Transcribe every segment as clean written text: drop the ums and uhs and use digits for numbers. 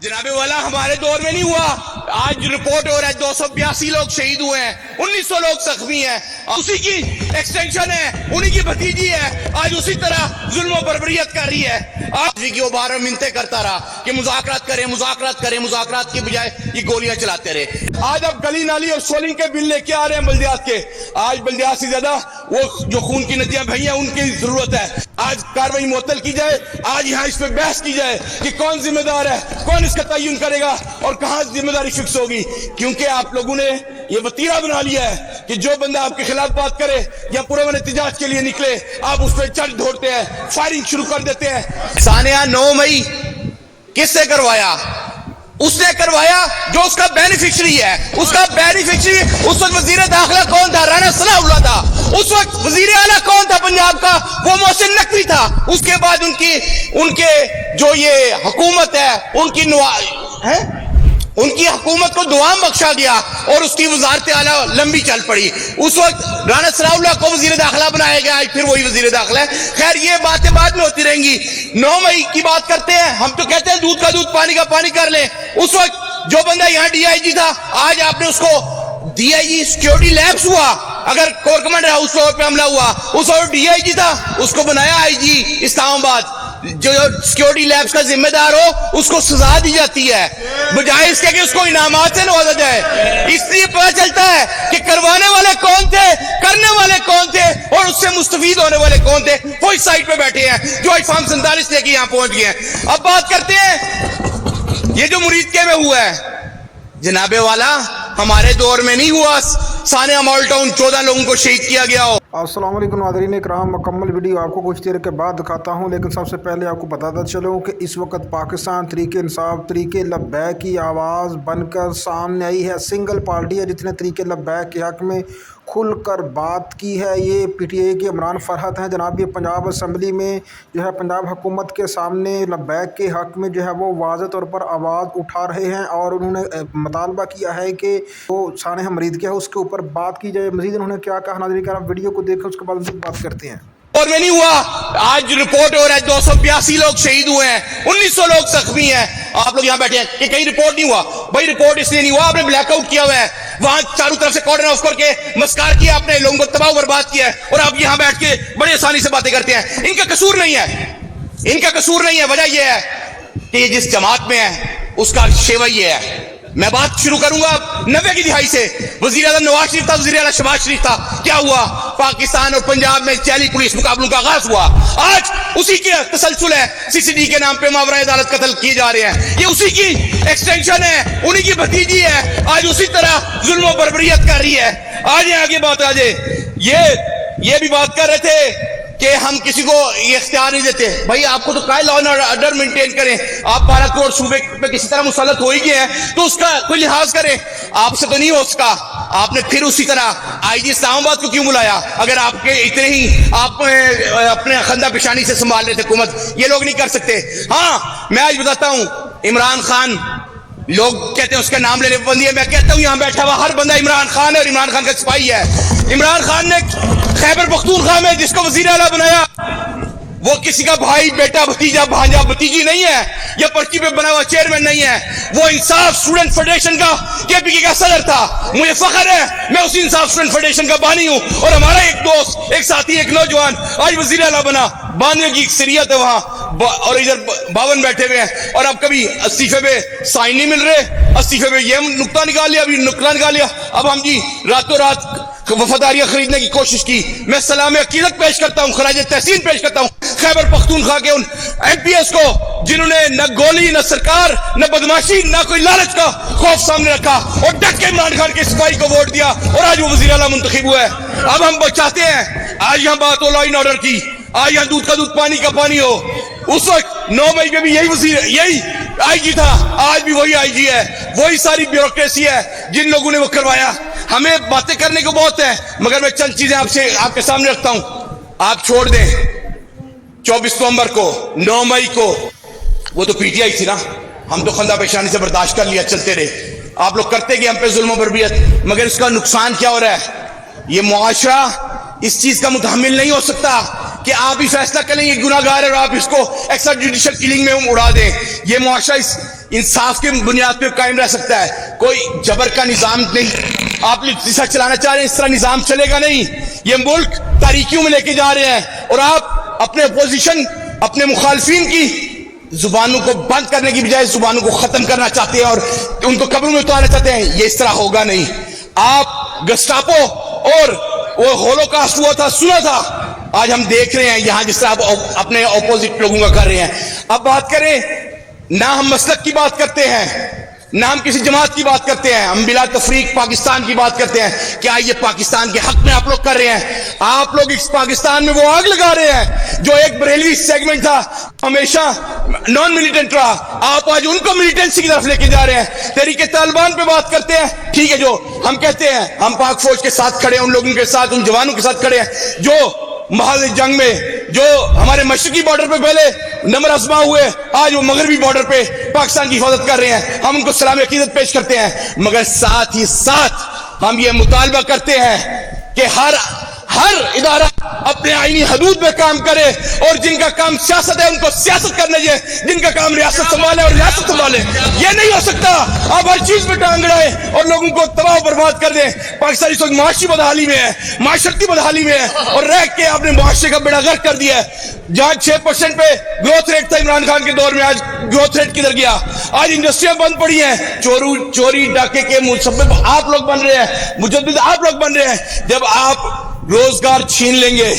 جناب والا ہمارے دور میں نہیں ہوا. آج رپورٹ ہو رہا ہے 282 لوگ شہید ہوئے ہیں, 1900 لوگ زخمی ہیں. اسی کی ایکسٹینشن ہے, انہی کی بھتیجی ہے, آج اسی طرح ظلم و بربریت کر رہی ہے. آج کی وہ بار منتیں کرتا رہا کہ مذاکرات کریں, مذاکرات کی بجائے یہ گولیاں چلاتے رہے. آج اب گلی نالی اور سولنگ کے بل لے کے آ رہے ہیں بلدیات کے. آج بلدیات سے زیادہ وہ جو خون کی ندیاں بہی ہیں ان کی ضرورت ہے. آج کاروائی معطل کی جائے, آج یہاں اس پہ بحث کی جائے کہ کون ذمہ دار ہے, کون اس کا تعین کرے گا اور کہاں ذمہ داری فکس ہوگی. کیونکہ آپ لوگوں نے یہ وتیرہ بنا لیا ہے کہ جو بندہ آپ کے خلاف بات کرے یا پرامن احتجاج کے لیے نکلے, آپ اس پہ چڑھ دھوڑتے ہیں, فائرنگ شروع کر دیتے ہیں. ثانیہ 9 مئی کس سے کروایا؟ اس نے کروایا جو اس کا بینیفیشری ہے. اس کا بینیفیشری اس وقت وزیر داخلہ کون تھا؟ رانا ثناء اللہ تھا. اس وقت وزیر اعلیٰ کون تھا پنجاب کا؟ وہ محسن نقوی تھا. اس کے بعد ان کے جو یہ حکومت ہے ان کی حکومت کو دوام بخشا گیا اور اس کی وزارت اعلیٰ لمبی چل پڑی. اس وقت رانا ثناء اللہ کو وزیر داخلہ بنایا گیا, پھر وہی وزیر داخلہ ہے. خیر یہ باتیں بعد میں ہوتی رہیں گی. 9 مئی کی بات کرتے ہیں, ہم تو کہتے ہیں دودھ کا دودھ پانی کا پانی کر لیں. اس وقت جو بندہ یہاں ڈی آئی جی تھا, آج آپ نے اس کو D I G security labs ہوا. اگر کور کمانڈر ہاؤس فلور پہ حملہ ہوا, اس وقت ڈی آئی جی تھا, اس کو بنایا آئی جی اسلام آباد. جو سیکیورٹی لیبس کا ذمہ دار ہو اس کو سزا دی جاتی ہے بجائے اس کے کہ اس کو انعامات سے نوازا جائے. اس لیے پتہ چلتا ہے کہ کروانے والے کون تھے, کرنے والے کون تھے اور اس سے مستفید ہونے والے کون تھے. وہ اس سائٹ پہ بیٹھے ہیں جو آج فارم 47 لے کے یہاں پہنچ گئے ہیں. اب بات کرتے ہیں یہ جو مرید کے میں ہوا ہے. جناب والا ہمارے دور میں نہیں ہوا ثانیہ مال ٹاؤن 14 لوگوں کو شہید کیا گیا ہو. السلام علیکم ناظرین اکرام, مکمل ویڈیو آپ کو کچھ دیر کے بعد دکھاتا ہوں, لیکن سب سے پہلے آپ کو بتاتا چلوں کہ اس وقت پاکستان تحریک انصاف تحریک لبیک کی آواز بن کر سامنے آئی ہے. سنگل پارٹی ہے جس نے تحریک لبیک کے حق میں کھل کر بات کی ہے. یہ پی ٹی آئی کے عمران فرحت ہیں جناب. یہ پنجاب اسمبلی میں جو ہے پنجاب حکومت کے سامنے لبیک کے حق میں جو ہے وہ واضح طور پر آواز اٹھا رہے ہیں اور انہوں نے مطالبہ کیا ہے کہ وہ ثانیہ مرید کیا ہے اس کے اوپر بات کی جائے. مزید انہوں نے کیا کہا ناظرین کرام ویڈیو کو دیکھیں, اس کے بعد ہم بات کرتے ہیں. اور میں نہیں ہوا. آج رپورٹ ہو رہا ہے 282 لوگ شہید ہوئے ہیں, 1900 لوگ زخمی ہیں. آپ لوگ یہاں بیٹھے ہیں کہ کہیں رپورٹ نہیں ہوا. بھائی رپورٹ اس لیے نہیں ہوا, آپ نے بلیک آؤٹ کیا ہوا ہے. وہاں چاروں طرف سے کارڈن آف کر کے مسکار کیا, آپ نے لوگوں کو تباہ و برباد کیا ہے, اور آپ یہاں بیٹھ کے بڑی آسانی سے باتیں کرتے ہیں. ان کا قصور نہیں ہے, ان کا قصور نہیں ہے. وجہ یہ ہے کہ یہ جس جماعت میں ہے اس کا شیوہ یہ ہے. میں بات شروع کروں گا 90 کی دہائی سے. وزیر اعظم نواز شریف تھا, وزیر اعلیٰ شہباز شریف تھا. کیا ہوا؟ پاکستان اور پنجاب میں چیلی پولیس مقابلوں کا آغاز ہوا. آج اسی کے تسلسل ہے, سی سی ڈی کے نام پہ ماورائے عدالت قتل کیے جا رہے ہیں. یہ اسی کی ایکسٹینشن ہے, انہی کی بھتیجی ہے, آج اسی طرح ظلم و بربریت کر رہی ہے. آگے بات آ جائے. یہ بھی بات کر رہے تھے کہ ہم کسی کو یہ اختیار نہیں دیتے. بھائی آپ کو تو کہا لا اینڈ آرڈر مینٹین کریں. آپ 12 کروڑ صوبے پہ کسی طرح مسلط ہو ہی گئے ہیں تو اس کا کوئی لحاظ کریں. آپ سے تو نہیں ہو سکا. آپ نے پھر اسی طرح آئی جی اسلام آباد کو کیوں بلایا؟ اگر آپ کے اتنے ہی آپ اپنے خندہ پیشانی سے سنبھال رہے تھے حکومت, یہ لوگ نہیں کر سکتے. ہاں میں آج بتاتا ہوں, عمران خان لوگ کہتے ہیں اس کا نام لینے پابندی ہے. میں کہتا ہوں یہاں بیٹھا ہوا ہر بندہ عمران خان ہے اور عمران خان کا سپاہی ہے. عمران خان نے خیبر پختونخوا میں جس کو وزیر اعلیٰ بنایا وہ کسی کا بھائی, بیٹا, بھتیجا, بھانجا, بھتیجی نہیں ہے, یا پرچی پہ بنا ہوا چیئرمین نہیں ہے. وہ انصاف اسٹوڈنٹ فیڈریشن کا کے پی کے کا صدر تھا. مجھے فخر ہے میں اسی انصاف اسٹوڈنٹ فیڈریشن کا بانی ہوں, اور ہمارا ایک دوست, ایک ساتھی, ایک نوجوان آج وزیر اعلیٰ بنا. بانوے کی اکثریت ہے وہاں, اور ادھر 52 بیٹھے ہوئے ہیں, اور اب کبھی استعفے پہ سائن نہیں مل رہے. استعفے پہ یہ نقطہ نکال لیا, ابھی نقطہ نکال لیا. اب ہم جی راتوں رات وفاداریاں خریدنے کی کوشش کی. میں سلام عقیدت پیش کرتا ہوں, خراج تحسین پیش کرتا ہوں خیبر پختونخوا کے ان ایم پی ایس کو جنہوں نے نہ گولی, نہ سرکار, نہ بدماشی, نہ کوئی لالچ کا خوف سامنے رکھا اور ڈٹ کے عمران خان کے سپاہی کو ووٹ دیا, اور آج وہ وزیر اعلیٰ منتخب ہوا ہے. اب ہم چاہتے ہیں آج یہاں بات ہو لا اینڈ آرڈر کی, آج یہاں دودھ کا دودھ پانی کا پانی ہو. اس وقت 9 مئی میں بھی یہی آئی جی تھا, آج بھی وہی آئی جی ہے. وہی ساری بیوروکریسی ہے جن لوگوں نے وہ کروایا. ہمیں باتیں کرنے کو بہت ہے, مگر میں چند چیزیں آپ کے سامنے رکھتا ہوں. آپ چھوڑ دیں 24 نومبر کو, 9 مئی کو, وہ تو پی ٹی آئی تھی نا, ہم تو خندہ پیشانی سے برداشت کر لیا, چلتے رہے. آپ لوگ کرتے گئے ہم پہ ظلم و بربریت, مگر اس کا نقصان کیا ہو رہا ہے؟ یہ معاشرہ اس چیز کا متحمل نہیں ہو سکتا کہ آپ ہی فیصلہ کریں یہ گناہگار ہے اور آپ اس کو ایکسٹرا جوڈیشل کلنگ میں اڑا دیں. یہ معاشرہ اس انصاف کی بنیاد پہ قائم رہ سکتا ہے, کوئی جبر کا نظام نہیں. آپ جیسا چلانا چاہ رہے ہیں اس طرح نظام چلے گا نہیں. یہ ملک تاریکیوں میں لے کے جا رہے ہیں اور آپ اپنے اپوزیشن, اپنے مخالفین کی زبانوں کو بند کرنے کی بجائے زبانوں کو ختم کرنا چاہتے ہیں اور ان کو قبروں میں اتارنا چاہتے ہیں. یہ اس طرح ہوگا نہیں. آپ گسٹاپو اور وہ ہولوکاسٹ ہوا تھا, سنا تھا, آج ہم دیکھ رہے ہیں یہاں جس طرح آپ اپنے اپوزٹ لوگوں کا کر رہے ہیں. اب بات کریں, نہ ہم مسلک کی بات کرتے ہیں, نہ ہم کسی جماعت کی بات کرتے ہیں, ہم بلا تفریق پاکستان کی بات کرتے ہیں. کیا یہ پاکستان کے حق میں آپ لوگ کر رہے ہیں؟ آپ لوگ اس پاکستان میں وہ آگ لگا رہے ہیں جو ایک بریلوی سیگمنٹ تھا, ہمیشہ نان ملیٹنٹ رہا, آپ آج ان کو ملیٹنسی کی طرف لے کے جا رہے ہیں. تحریک طالبان پہ بات کرتے ہیں, ٹھیک ہے, جو ہم کہتے ہیں ہم پاک فوج کے ساتھ کھڑے ہیں, ان لوگوں کے ساتھ, ان جوانوں کے ساتھ کھڑے ہیں جو محاذ جنگ میں, جو ہمارے مشرقی بارڈر پہ پہلے نمبر آزما ہوئے, آج وہ مغربی بارڈر پہ پاکستان کی حفاظت کر رہے ہیں. ہم ان کو سلام عقیدت پیش کرتے ہیں, مگر ساتھ ہی ساتھ ہم یہ مطالبہ کرتے ہیں کہ ہر ادارہ اپنے آئینی حدود میں کام کرے, اور جن کا کام سیاست ہے ان کو سیاست کرنے دے, جن کا کام ریاست سنبھالے اور ریاست سنبھالے. یہ نہیں ہو سکتا آپ ہر چیز میں ٹانگ اڑائیں اور لوگوں کو تباہ و برباد کر دیں. پاکستان اس وقت معاشی بدحالی میں ہے, معاشرتی بدحالی میں ہے, اور رہ کے آپ نے معاشرے کا بیڑا غرق کر دیا ہے. جہاں 6% پہ گروتھ ریٹ تھا عمران خان کے دور میں, آج گروتھ ریٹ کدھر گیا؟ آج انڈسٹریاں بند پڑی ہیں, چوری ڈاکے کے مسبب آپ لوگ بن رہے ہیں, مجدد آپ لوگ بن رہے ہیں. جب آپ روزگار چھین لیں گے,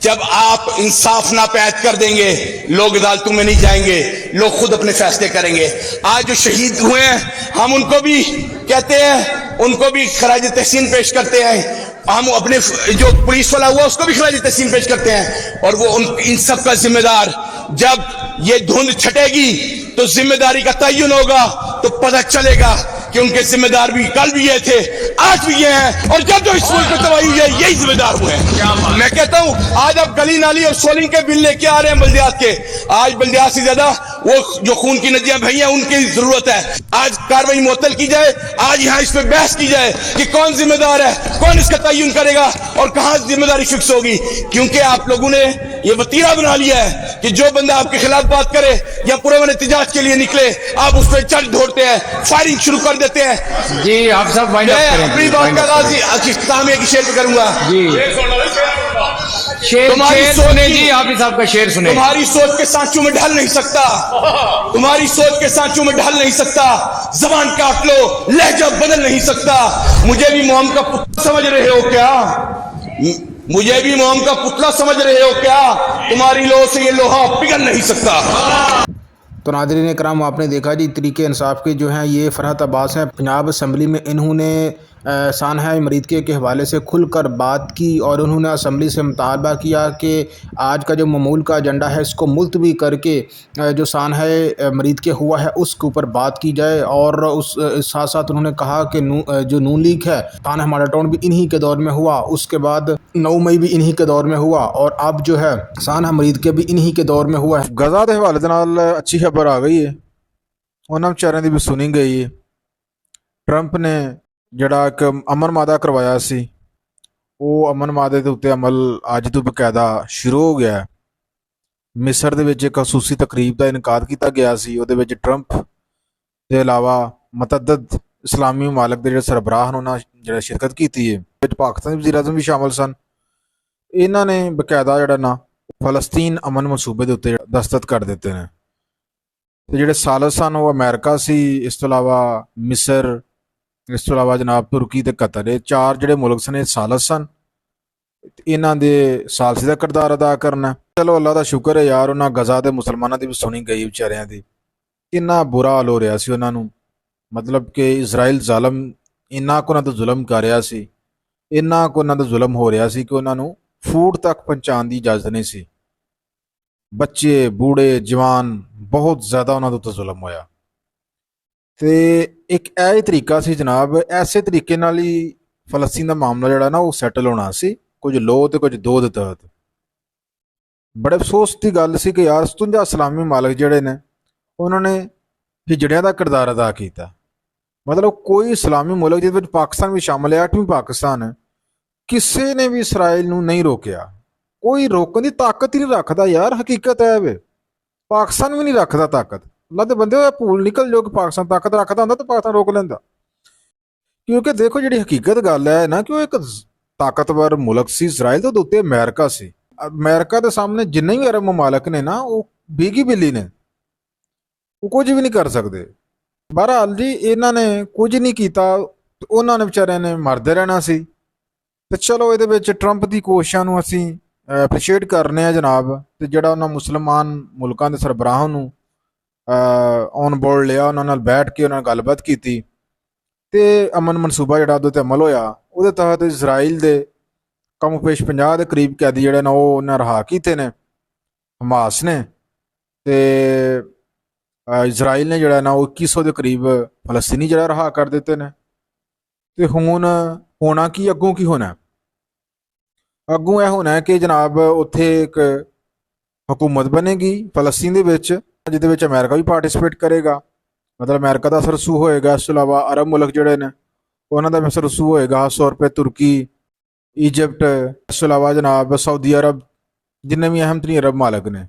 جب آپ انصاف ناپید کر دیں گے, لوگ عدالتوں میں نہیں جائیں گے, لوگ خود اپنے فیصلے کریں گے. آج جو شہید ہوئے ہیں ہم ان کو بھی کہتے ہیں, ان کو بھی خراج تحسین پیش کرتے ہیں. ہم اپنے جو پولیس والا ہوا اس کو بھی خراج تحسین پیش کرتے ہیں, اور وہ ان سب کا ذمہ دار. جب یہ دھند چھٹے گی تو ذمہ داری کا تعین ہوگا, تو پتہ چلے گا کہ ان کے ذمہ دار بھی کل بھی یہ تھے, آج بھی یہ ہیں, اور جب جو اس ملک میں تباہی ہوئی ہے یہی ذمہ دار ہوئے ہیں. میں کہتا ہوں آج آپ گلی نالی اور سولنگ کے بل لے کے آ رہے ہیں بلدیات کے, آج بلدیات سے زیادہ وہ جو خون کی ندیاں بہی ہیں ان کی ضرورت ہے. آج کاروائی معطل کی جائے, آج یہاں اس پہ بحث کی جائے کہ کون ذمہ دار ہے, کون اس کا تعین کرے گا اور کہاں ذمہ داری فکس ہوگی. کیونکہ آپ لوگوں نے یہ وتیرہ بنا لیا ہے کہ جو بندہ آپ کے خلاف بات کرے یا پرامن احتجاج کے لیے نکلے, آپ اس پہ چڑھ دھوڑتے ہیں, فائرنگ شروع کر دیتے ہیں. جی آپ سب وائنڈ اپ کریں. اپنی بات کا آغاز اختتام ایک شعر پہ کروں گا. جی شعر سنیں جی, آپ ہی صاحب کا شعر سنیں. تمہاری سوچ کے سانچوں میں ڈھل نہیں سکتا, تمہاری سوچ کے سانچوں میں ڈھل نہیں سکتا, زبان کاٹ لو لہجہ بدل نہیں سکتا. مجھے بھی موم کا پتلا سمجھ رہے ہو کیا, مجھے بھی موم کا پتلا سمجھ رہے ہو کیا, تمہاری لو سے یہ لوہا پگھل نہیں سکتا. تو ناظرین کرام, آپ نے دیکھا جی تحریک انصاف کے جو ہیں یہ فرحت عباس ہیں, پنجاب اسمبلی میں انہوں نے سانحہ مریدکے کے حوالے سے کھل کر بات کی, اور انہوں نے اسمبلی سے مطالبہ کیا کہ آج کا جو معمول کا ایجنڈا ہے اس کو ملتوی کر کے جو سانحہ مریدکے ہوا ہے اس کے اوپر بات کی جائے. اور اس ساتھ ساتھ انہوں نے کہا کہ جو نون لیگ ہے, سانحہ ماڈل ٹاؤن بھی انہی کے دور میں ہوا, اس کے بعد 9 مئی بھی انہی کے دور میں ہوا, اور اب جو ہے سانحہ مریدکے بھی انہی کے دور میں ہوا ہے. غزہ دے حوالے نال اچھی خبر آ گئی ہے, انہاں بیچاریاں دی بھی سنی گئی ہے. ٹرمپ نے جڑا ایک امن مادہ کروایا سی, وہ امن مادے دے اتنے عمل اج تو باقاعدہ شروع ہو گیا ہے. مصر دے وچ ایک خصوصی تقریب کا انعقاد کیتا گیا سی, وہ دے وچ ٹرمپ دے علاوہ متعدد اسلامی ممالک دے جڑے سربراہ انہاں جڑا شرکت کیتی ہے, وچ پاکستان وزیر اعظم بھی شامل سن. انہاں نے باقاعدہ جڑا نا فلسطین امن منصوبے دے اتنے دستخط کر دیتے ہیں. تے جڑے ثالث سن وہ امریکہ سی, اس تو علاوہ مصر, اس تو علاوہ جناب ترکی تے قطر, یہ 4 جڑے ملک سن یہ ثالث سن. انہاں دے ثالثی دا کردار ادا کرنا. چلو اللہ دا شکر ہے یار, انہاں غزہ دے مسلماناں دی بھی سنی گئی بیچاریاں دی, کنا برا حال ہو رہا سی انہاں نوں. مطلب کہ اسرائیل ظالم انہاں کو انہاں تے ظلم کر رہا سی, انہاں کو انہاں تے ظلم ہو رہا سی کہ انہاں نوں فوڈ تک پہنچان دی اجازت نہیں سی. بچے بوڑھے جوان بہت زیادہ انہاں تے ظلم ہویا. تے ایک ایہی طریقہ سی جناب, ایسے طریقے نال ہی فلسطین دا معاملہ جڑا نا وہ سیٹل ہونا سی, کچھ لو تے کچھ دو دے تحت. بڑے افسوس کی گل سی کہ یار 57 اسلامی ممالک جڑے نے انہوں نے ہجڑیاں دا کردار ادا کیتا. مطلب کوئی اسلامی ملک جس وچ پاکستان بھی شامل ہے, 8ویں پاکستان ہے, کسی نے بھی اسرائیل نو نہیں روکیا, ਕੋਈ ਰੋਕਣ ਦੀ ਤਾਕਤ ਹੀ ਨਹੀਂ ਰੱਖਦਾ ਯਾਰ। ਹਕੀਕਤ ਹੈ ਵੇ, ਪਾਕਿਸਤਾਨ ਵੀ ਨਹੀਂ ਰੱਖਦਾ ਤਾਕਤ। ਅੱਲਾ ਦੇ ਬੰਦੇ ਹੋਏ ਭੂਲ ਨਿਕਲ ਜੋ ਕਿ ਪਾਕਿਸਤਾਨ ਤਾਕਤ ਰੱਖਦਾ ਹੁੰਦਾ ਤਾਂ ਪਾਕਿਸਤਾਨ ਰੋਕ ਲੈਂਦਾ। ਕਿਉਂਕਿ ਦੇਖੋ ਜਿਹੜੀ ਹਕੀਕਤ ਗੱਲ ਹੈ ਨਾ ਕਿ ਉਹ ਇੱਕ ਤਾਕਤਵਰ ਮੁਲਕ ਸੀ ਇਜ਼ਰਾਈਲ, ਤੇ ਉਹਦੇ ਉੱਤੇ ਅਮਰੀਕਾ ਸੀ। ਅਮਰੀਕਾ ਦੇ ਸਾਹਮਣੇ ਜਿੰਨੇ ਵੀ ਅਰਬ ਮਮਾਲਕ ਨੇ ਨਾ ਉਹ ਬੀਗੀ ਬਿੱਲੀ ਨੇ, ਉਹ ਕੁਝ ਵੀ ਨਹੀਂ ਕਰ ਸਕਦੇ। ਬਹਰਹਾਲ ਜੀ ਇਹਨਾਂ ਨੇ ਕੁਝ ਨਹੀਂ ਕੀਤਾ, ਉਹਨਾਂ ਨੇ ਵਿਚਾਰਿਆਂ ਨੇ ਮਰਦੇ ਰਹਿਣਾ ਸੀ। ਤੇ ਚਲੋ ਇਹਦੇ ਵਿੱਚ ਟਰੰਪ ਦੀ ਕੋਸ਼ਿਸ਼ਾਂ ਨੂੰ ਅਸੀਂ ਐਪਰੀਸ਼ੀਏਟ ਕਰਨੇ ਆ ਜਨਾਬ। ਤੇ ਜਿਹੜਾ ਉਹਨਾਂ ਮੁਸਲਮਾਨ ਮੁਲਕਾਂ ਦੇ ਸਰਬਰਾਹਾਂ ਨੂੰ ਔਨ ਬੋਰਡ ਲਿਆ, ਉਹਨਾਂ ਨਾਲ ਬੈਠ ਕੇ ਉਹਨਾਂ ਨਾਲ ਗੱਲਬਾਤ ਕੀਤੀ ਤੇ ਅਮਨ ਮਨਸੂਬਾ ਜਿਹੜਾ ਉਹਦੇ ਤੇ ਅਮਲ ਹੋਇਆ, ਉਹਦੇ ਤਹਿਤ ਇਜ਼ਰਾਈਲ ਦੇ ਕਮ ਪੇਸ਼ 50 ਦੇ ਕਰੀਬ ਕੈਦੀ ਜਿਹੜੇ ਨੇ ਉਹ ਉਹਨਾਂ ਰਿਹਾ ਕੀਤੇ ਨੇ ਹਮਾਸ ਨੇ। ਤੇ ਇਜ਼ਰਾਈਲ ਨੇ ਜਿਹੜਾ ਨਾ ਉਹ 2100 ਦੇ ਕਰੀਬ ਫਲਸਤੀਨੀ ਜਿਹੜਾ ਰਿਹਾ ਕਰ ਦਿੱਤੇ ਨੇ। ਤੇ ਹੁਣ ਹੋਣਾ ਕੀ, ਅੱਗੋਂ ਕੀ ਹੋਣਾ? ਅੱਗੋਂ ਇਹ ਹੋਣਾ ਕਿ ਜਨਾਬ ਉੱਥੇ ਇੱਕ ਹਕੂਮਤ ਬਣੇਗੀ ਫਲਸਤੀਨ ਦੇ ਵਿੱਚ, ਜਿਹਦੇ ਵਿੱਚ ਅਮਰੀਕਾ ਵੀ ਪਾਰਟਿਸਿਪੇਟ ਕਰੇਗਾ। ਮਤਲਬ ਅਮਰੀਕਾ ਦਾ ਅਸਰ ਰਸੂ ਹੋਏਗਾ। ਇਸ ਤੋਂ ਇਲਾਵਾ ਅਰਬ ਮੁਲਕ ਜਿਹੜੇ ਨੇ ਉਹਨਾਂ ਦਾ ਵੀ ਅਸਰ ਰਸੂ ਹੋਏਗਾ, ਖਾਸ ਤੌਰ 'ਤੇ ਤੁਰਕੀ, ਈਜਿਪਟ, ਇਸ ਤੋਂ ਇਲਾਵਾ ਜਨਾਬ ਸਾਊਦੀ ਅਰਬ, ਜਿੰਨੇ ਵੀ ਅਹਿਮ ਤਰੀਨ ਅਰਬ ਮਾਲਕ ਨੇ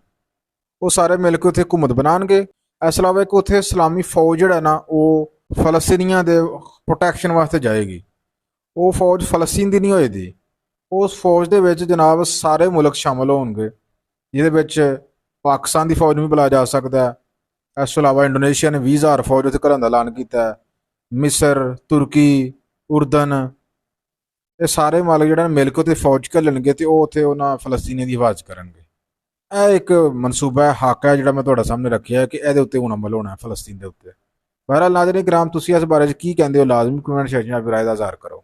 ਉਹ ਸਾਰੇ ਮਿਲ ਕੇ ਉੱਥੇ ਹਕੂਮਤ ਬਣਾਉਣਗੇ। ਇਸ ਤੋਂ ਇਲਾਵਾ ਇੱਕ ਉੱਥੇ ਇਸਲਾਮੀ ਫੌਜ ਜਿਹੜਾ ਨਾ ਉਹ ਫਲਸਤੀਨੀਆਂ ਦੇ ਪ੍ਰੋਟੈਕਸ਼ਨ ਵਾਸਤੇ ਜਾਏਗੀ। ਉਹ ਫੌਜ ਫਲਸਤੀਨ ਦੀ ਨਹੀਂ ਹੋਏਗੀ, ਉਸ ਫੌਜ ਦੇ ਵਿੱਚ ਜਨਾਬ ਸਾਰੇ ਮੁਲਕ ਸ਼ਾਮਲ ਹੋਣਗੇ, ਜਿਹਦੇ ਵਿੱਚ ਪਾਕਿਸਤਾਨ ਦੀ ਫੌਜ ਨੂੰ ਵੀ ਬੁਲਾਇਆ ਜਾ ਸਕਦਾ ਹੈ। ਇਸ ਤੋਂ ਇਲਾਵਾ ਇੰਡੋਨੇਸ਼ੀਆ ਨੇ 20,000 ਫੌਜ ਉੱਥੇ ਘਰਾਂ ਦਾ ਐਲਾਨ ਕੀਤਾ ਹੈ। ਮਿਸਰ, ਤੁਰਕੀ, ਉਰਦਨ, ਇਹ ਸਾਰੇ ਮੁਲਕ ਜਿਹੜਾ ਮਿਲ ਕੇ ਉੱਥੇ ਫੌਜ ਘੱਲਣਗੇ ਤੇ ਉਹ ਉੱਥੇ ਉਹਨਾਂ ਫਲਸਤੀਨੀਆਂ ਦੀ ਹਿਫਾਜ਼ਤ ਕਰਨਗੇ। ਇਹ ਇੱਕ ਮਨਸੂਬਾ ਹੈ, ਹੱਕ ਹੈ ਜਿਹੜਾ ਮੈਂ ਤੁਹਾਡੇ ਸਾਹਮਣੇ ਰੱਖਿਆ ਕਿ ਇਹਦੇ ਉੱਤੇ ਹੁਣ ਅਮਲ ਹੋਣਾ ਹੈ ਫਲਸਤੀਨ ਦੇ ਉੱਤੇ। ਬਹਰਹਾਲ ਨਾਜ਼ਰੀਨ ਕਿਰਾਮ, ਤੁਸੀਂ ਇਸ ਬਾਰੇ 'ਚ ਕੀ ਕਹਿੰਦੇ ਹੋ? ਲਾਜ਼ਮੀ ਕਮੈਂਟ ਸੈਕਸ਼ਨ ਵਿੱਚ ਰਾਏ ਦਾ ਇਜ਼ਹਾਰ ਕਰੋ।